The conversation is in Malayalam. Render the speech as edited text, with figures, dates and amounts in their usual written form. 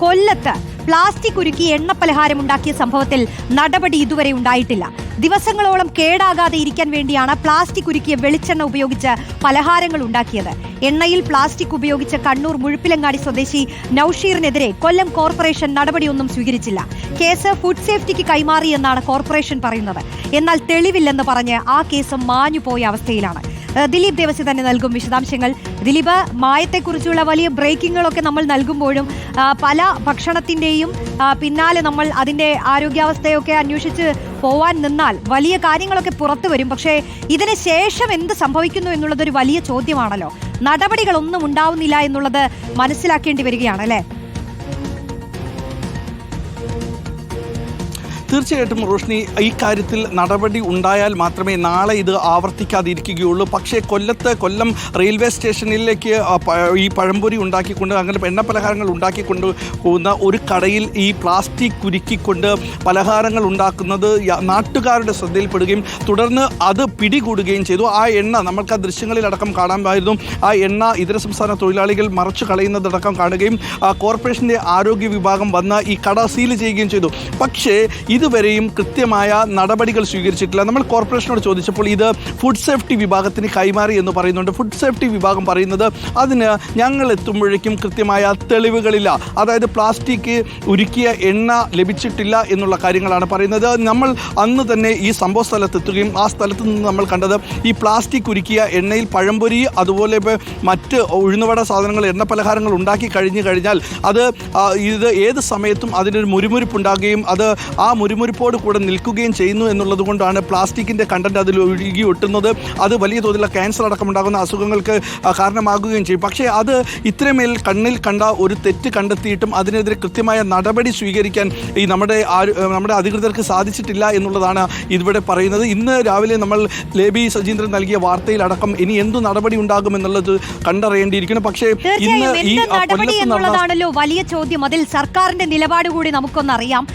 കൊല്ലത്ത് പ്ലാസ്റ്റിക് ഉരുക്കി എണ്ണപ്പലഹാരമുണ്ടാക്കിയ സംഭവത്തിൽ നടപടി ഇതുവരെ ഉണ്ടായിട്ടില്ല. ദിവസങ്ങളോളം കേടാകാതെ ഇരിക്കാൻ വേണ്ടിയാണ് പ്ലാസ്റ്റിക് ഉരുക്കിയ വെളിച്ചെണ്ണ ഉപയോഗിച്ച് പലഹാരങ്ങൾ ഉണ്ടാക്കിയത്. എണ്ണയിൽ പ്ലാസ്റ്റിക് ഉപയോഗിച്ച കണ്ണൂർ മുഴുപ്പിലങ്ങാടി സ്വദേശി നൌഷീറിനെതിരെ കൊല്ലം കോർപ്പറേഷൻ നടപടിയൊന്നും സ്വീകരിച്ചില്ല. കേസ് ഫുഡ് സേഫ്റ്റിക്ക് കൈമാറിയെന്നാണ് കോർപ്പറേഷൻ പറയുന്നത്. എന്നാൽ തെളിവില്ലെന്ന് പറഞ്ഞ് ആ കേസ് മാഞ്ഞുപോയ അവസ്ഥയിലാണ്. ദിലീപ് ദേവസി തന്നെ നൽകും വിശദാംശങ്ങൾ. ദിലീപ്, മായത്തെക്കുറിച്ചുള്ള വലിയ ബ്രേക്കിങ്ങുകളൊക്കെ നമ്മൾ നൽകുമ്പോഴും പല ഭക്ഷണത്തിൻ്റെയും പിന്നാലെ നമ്മൾ അതിൻ്റെ ആരോഗ്യാവസ്ഥയൊക്കെ അന്വേഷിച്ച് പോവാൻ നിന്നാൽ വലിയ കാര്യങ്ങളൊക്കെ പുറത്തു വരും. പക്ഷേ ഇതിന് ശേഷം എന്ത് സംഭവിക്കുന്നു എന്നുള്ളതൊരു വലിയ ചോദ്യമാണല്ലോ. നടപടികളൊന്നും ഉണ്ടാവുന്നില്ല എന്നുള്ളത് മനസ്സിലാക്കേണ്ടി വരികയാണ് അല്ലേ? തീർച്ചയായിട്ടും റോഷ്നി, ഈ കാര്യത്തിൽ നടപടി ഉണ്ടായാൽ മാത്രമേ നാളെ ഇത് ആവർത്തിക്കാതിരിക്കുകയുള്ളൂ. പക്ഷേ കൊല്ലം റെയിൽവേ സ്റ്റേഷനിലേക്ക് ഈ പഴംപൊരി ഉണ്ടാക്കിക്കൊണ്ട് അങ്ങനെ എണ്ണപ്പലഹാരങ്ങൾ ഉണ്ടാക്കിക്കൊണ്ട് പോകുന്ന ഒരു കടയിൽ ഈ പ്ലാസ്റ്റിക് കുരുക്കിക്കൊണ്ട് പലഹാരങ്ങൾ ഉണ്ടാക്കുന്നത് നാട്ടുകാരുടെ ശ്രദ്ധയിൽപ്പെടുകയും തുടർന്ന് അത് പിടികൂടുകയും ചെയ്തു. ആ എണ്ണ നമ്മൾക്ക് ആ ദൃശ്യങ്ങളിലടക്കം കാണാമായിരുന്നു. ആ എണ്ണ ഇതര സംസ്ഥാന തൊഴിലാളികൾ മറച്ചു കളയുന്നതടക്കം കാണുകയും കോർപ്പറേഷൻ്റെ ആരോഗ്യ വിഭാഗം വന്ന് ഈ കട സീൽ ചെയ്യുകയും ചെയ്തു. പക്ഷേ ഇതുവരെയും കൃത്യമായ നടപടികൾ സ്വീകരിച്ചിട്ടില്ല. നമ്മൾ കോർപ്പറേഷനോട് ചോദിച്ചപ്പോൾ ഇത് ഫുഡ് സേഫ്റ്റി വിഭാഗത്തിന് കൈമാറി എന്ന് പറയുന്നുണ്ട്. ഫുഡ് സേഫ്റ്റി വിഭാഗം പറയുന്നത് അതിന് ഞങ്ങൾ എത്തുമ്പോഴേക്കും കൃത്യമായ തെളിവുകളില്ല, അതായത് പ്ലാസ്റ്റിക് ഉരുക്കിയ എണ്ണ ലഭിച്ചിട്ടില്ല എന്നുള്ള കാര്യങ്ങളാണ് പറയുന്നത്. നമ്മൾ അന്ന് തന്നെ ഈ സംഭവ സ്ഥലത്തെത്തുകയും ആ സ്ഥലത്ത് നിന്ന് നമ്മൾ കണ്ടത് ഈ പ്ലാസ്റ്റിക് ഉരുക്കിയ എണ്ണയിൽ പഴംപൊരി അതുപോലെ മറ്റ് ഉഴുന്നുവട സാധനങ്ങൾ എണ്ണപ്പലഹാരങ്ങൾ ഉണ്ടാക്കി കഴിഞ്ഞാൽ അത് ഇത് ഏത് സമയത്തും അതിനൊരു മുരുമുരിപ്പുണ്ടാകുകയും അത് ആ മുരുമുരിപ്പോട് കൂടെ നിൽക്കുകയും ചെയ്യുന്നു എന്നുള്ളത് കൊണ്ടാണ് പ്ലാസ്റ്റിക്കിൻ്റെ കണ്ടന്റ് അതിൽ ഒഴുകി ഒട്ടുന്നത്. അത് വലിയ തോതിലുള്ള ക്യാൻസർ അടക്കമുണ്ടാകുന്ന അസുഖങ്ങൾക്ക് കാരണമാകുകയും ചെയ്യും. പക്ഷേ അത് ഇത്രമേൽ കണ്ണിൽ കണ്ട ഒരു തെറ്റ് കണ്ടെത്തിയിട്ടും അതിനെതിരെ കൃത്യമായ നടപടി സ്വീകരിക്കാൻ ഈ നമ്മുടെ അധികൃതർക്ക് സാധിച്ചിട്ടില്ല എന്നുള്ളതാണ് ഇവിടെ പറയുന്നത്. ഇന്ന് രാവിലെ നമ്മൾ ലേബി സജീന്ദ്രൻ നൽകിയ വാർത്തയിലടക്കം ഇനി എന്തു നടപടി ഉണ്ടാകുമെന്നുള്ളത് കണ്ടറിയേണ്ടിയിരിക്കുന്നു. പക്ഷേ ഇന്ന് ഈ നടപടി എന്നുള്ളതാണല്ലോ വലിയ ചോദ്യം. അതിൽ സർക്കാരിന്റെ നിലപാട് കൂടി നമുക്കൊന്നറിയാം.